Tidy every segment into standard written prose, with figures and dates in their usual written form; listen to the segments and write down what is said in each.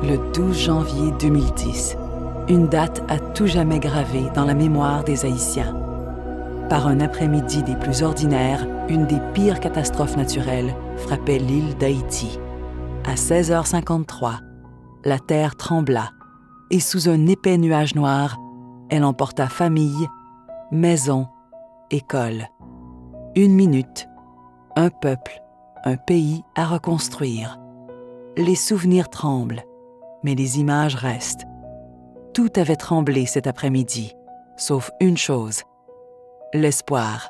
Le 12 janvier 2010, une date à tout jamais gravée dans la mémoire des Haïtiens. Par un après-midi des plus ordinaires, une des pires catastrophes naturelles frappait l'île d'Haïti. À 16h53, la terre trembla et sous un épais nuage noir, elle emporta famille, maison, école. 1 minute, un peuple, un pays à reconstruire. Les souvenirs tremblent, mais les images restent. Tout avait tremblé cet après-midi, sauf une chose, l'espoir.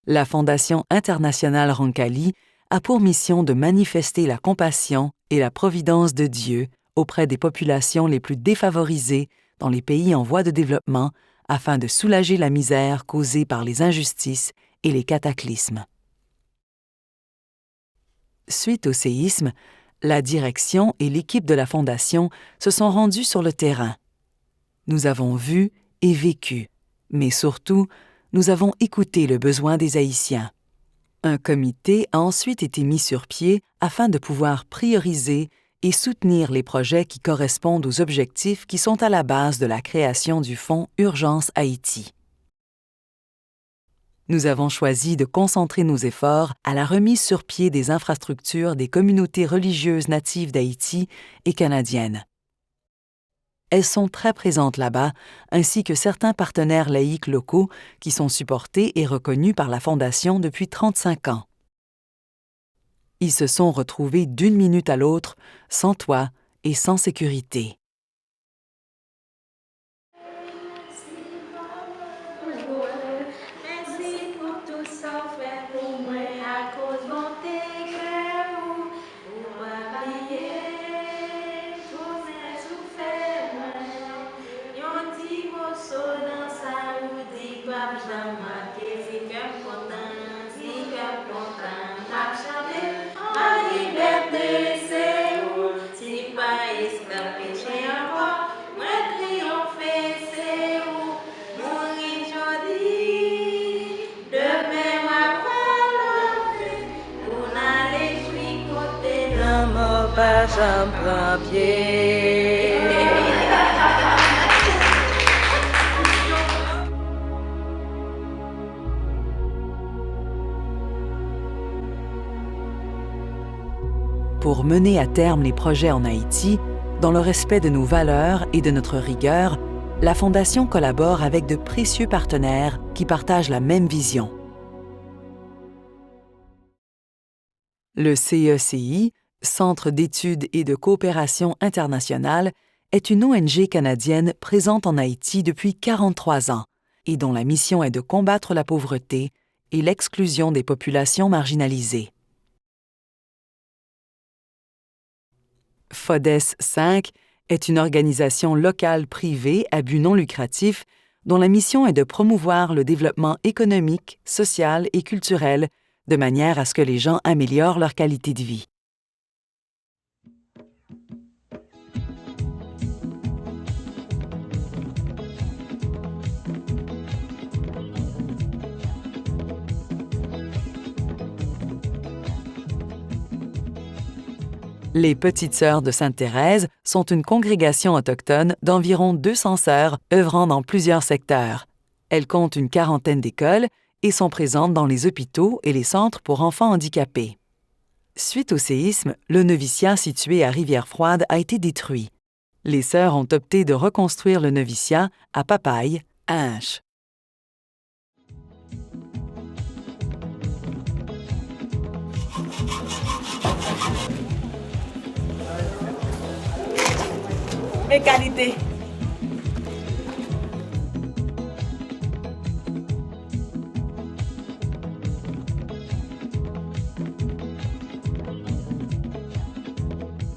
La Fondation internationale Roncalli a pour mission de manifester la compassion et la providence de Dieu auprès des populations les plus défavorisées dans les pays en voie de développement afin de soulager la misère causée par les injustices et les cataclysmes. Suite au séisme, la direction et l'équipe de la Fondation se sont rendus sur le terrain. Nous avons vu et vécu, mais surtout, nous avons écouté le besoin des Haïtiens. Un comité a ensuite été mis sur pied afin de pouvoir prioriser et soutenir les projets qui correspondent aux objectifs qui sont à la base de la création du Fonds Urgence Haïti. Nous avons choisi de concentrer nos efforts à la remise sur pied des infrastructures des communautés religieuses natives d'Haïti et canadiennes. Elles sont très présentes là-bas, ainsi que certains partenaires laïcs locaux qui sont supportés et reconnus par la Fondation depuis 35 ans. Ils se sont retrouvés d'une minute à l'autre, sans toit et sans sécurité. Pour mener à terme les projets en Haïti, dans le respect de nos valeurs et de notre rigueur, la Fondation collabore avec de précieux partenaires qui partagent la même vision. Le CECI, Centre d'études et de coopération internationale, est une ONG canadienne présente en Haïti depuis 43 ans et dont la mission est de combattre la pauvreté et l'exclusion des populations marginalisées. FODES 5 est une organisation locale privée à but non lucratif dont la mission est de promouvoir le développement économique, social et culturel de manière à ce que les gens améliorent leur qualité de vie. Les Petites Sœurs de Sainte-Thérèse sont une congrégation autochtone d'environ 200 sœurs œuvrant dans plusieurs secteurs. Elles comptent une quarantaine d'écoles et sont présentes dans les hôpitaux et les centres pour enfants handicapés. Suite au séisme, le noviciat situé à Rivière-Froide a été détruit. Les sœurs ont opté de reconstruire le noviciat à Papaye, à Hinche. Égalité.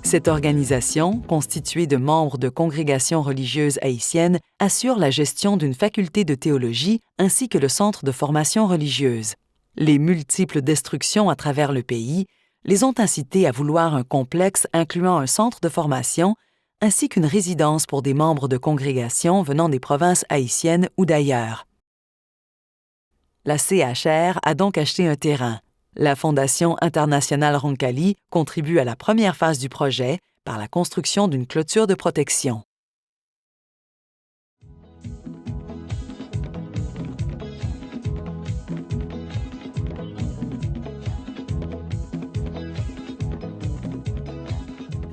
Cette organisation, constituée de membres de congrégations religieuses haïtiennes, assure la gestion d'une faculté de théologie ainsi que le centre de formation religieuse. Les multiples destructions à travers le pays les ont incités à vouloir un complexe incluant un centre de formation ainsi qu'une résidence pour des membres de congrégations venant des provinces haïtiennes ou d'ailleurs. La CHR a donc acheté un terrain. La Fondation internationale Roncalli contribue à la première phase du projet par la construction d'une clôture de protection.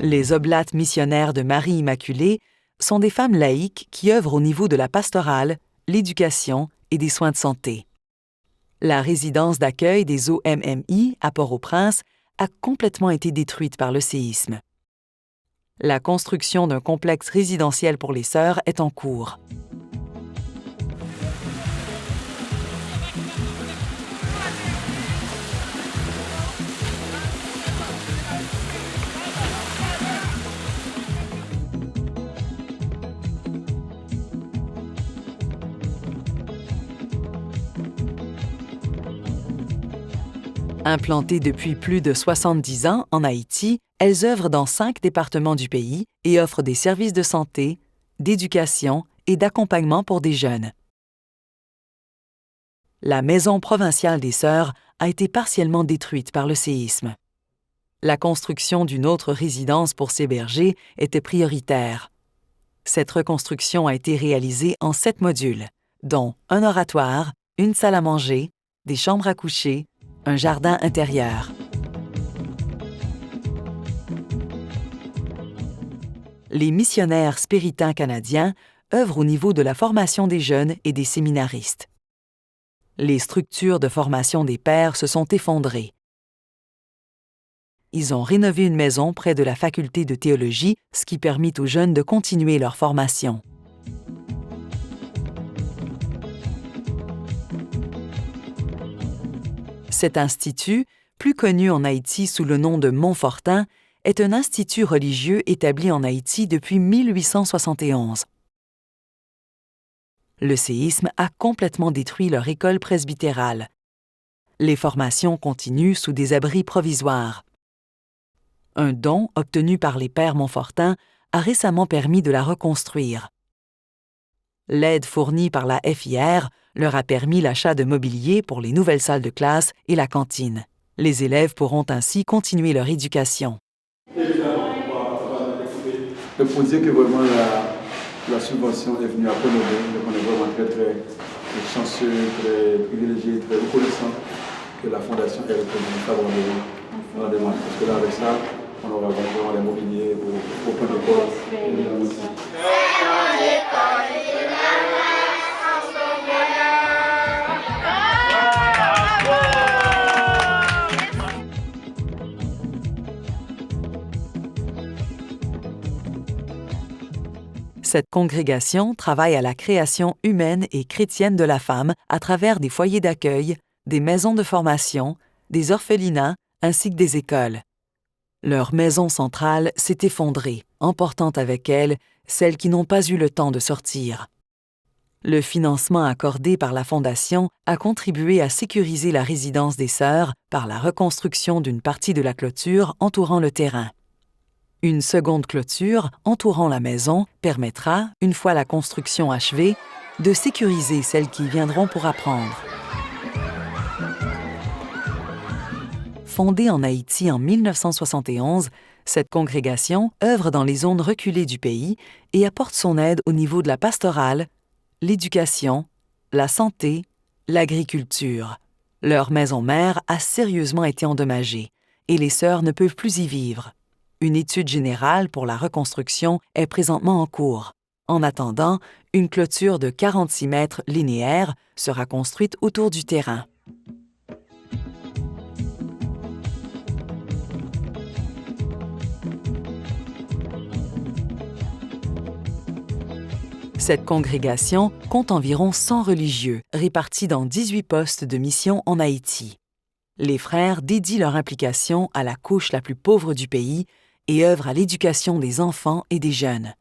Les Oblates missionnaires de Marie Immaculée sont des femmes laïques qui œuvrent au niveau de la pastorale, l'éducation et des soins de santé. La résidence d'accueil des OMMI à Port-au-Prince a complètement été détruite par le séisme. La construction d'un complexe résidentiel pour les sœurs est en cours. Implantées depuis plus de 70 ans en Haïti, elles œuvrent dans 5 départements du pays et offrent des services de santé, d'éducation et d'accompagnement pour des jeunes. La Maison provinciale des Sœurs a été partiellement détruite par le séisme. La construction d'une autre résidence pour ces bergers était prioritaire. Cette reconstruction a été réalisée en 7 modules, dont un oratoire, une salle à manger, des chambres à coucher, un jardin intérieur. Les missionnaires spiritains canadiens œuvrent au niveau de la formation des jeunes et des séminaristes. Les structures de formation des pères se sont effondrées. Ils ont rénové une maison près de la faculté de théologie, ce qui permit aux jeunes de continuer leur formation. Cet institut, plus connu en Haïti sous le nom de Montfortin, est un institut religieux établi en Haïti depuis 1871. Le séisme a complètement détruit leur école presbytérale. Les formations continuent sous des abris provisoires. Un don obtenu par les pères Montfortin a récemment permis de la reconstruire. L'aide fournie par la FIR leur a permis l'achat de mobilier pour les nouvelles salles de classe et la cantine. Les élèves pourront ainsi continuer leur éducation. Pour dire que vraiment la subvention est venue à bon moment, donc on est vraiment très chanceux, très privilégié, très reconnaissant que la Fondation ait reconnu favorablement dans la demande. Parce que là, avec ça, on aura vraiment les mobiliers pour prendre l'école. Cette congrégation travaille à la création humaine et chrétienne de la femme à travers des foyers d'accueil, des maisons de formation, des orphelinats ainsi que des écoles. Leur maison centrale s'est effondrée, emportant avec elle celles qui n'ont pas eu le temps de sortir. Le financement accordé par la Fondation a contribué à sécuriser la résidence des sœurs par la reconstruction d'une partie de la clôture entourant le terrain. Une seconde clôture entourant la maison permettra, une fois la construction achevée, de sécuriser celles qui viendront pour apprendre. Fondée en Haïti en 1971, cette congrégation œuvre dans les zones reculées du pays et apporte son aide au niveau de la pastorale, l'éducation, la santé, l'agriculture. Leur maison mère a sérieusement été endommagée et les sœurs ne peuvent plus y vivre. Une étude générale pour la reconstruction est présentement en cours. En attendant, une clôture de 46 mètres linéaires sera construite autour du terrain. Cette congrégation compte environ 100 religieux répartis dans 18 postes de mission en Haïti. Les frères dédient leur implication à la couche la plus pauvre du pays et œuvre à l'éducation des enfants et des jeunes.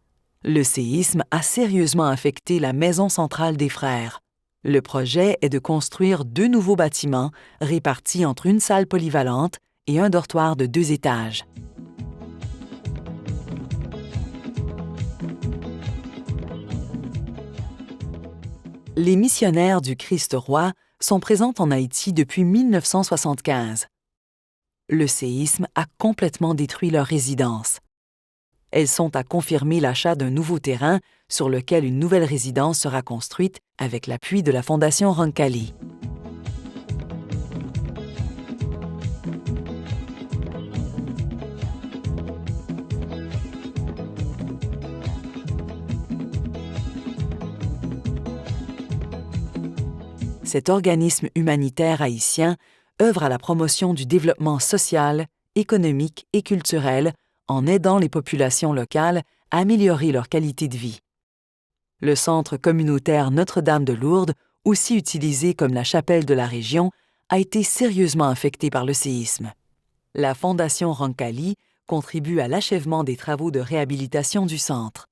Le séisme a sérieusement affecté la maison centrale des frères. Le projet est de construire 2 nouveaux bâtiments répartis entre une salle polyvalente et un dortoir de 2 étages. Les missionnaires du Christ-Roi sont présents en Haïti depuis 1975. Le séisme a complètement détruit leur résidence. Elles sont à confirmer l'achat d'un nouveau terrain sur lequel une nouvelle résidence sera construite avec l'appui de la Fondation Roncalli. Cet organisme humanitaire haïtien œuvre à la promotion du développement social, économique et culturel en aidant les populations locales à améliorer leur qualité de vie. Le centre communautaire Notre-Dame de Lourdes, aussi utilisé comme la chapelle de la région, a été sérieusement affecté par le séisme. La Fondation Roncalli contribue à l'achèvement des travaux de réhabilitation du centre.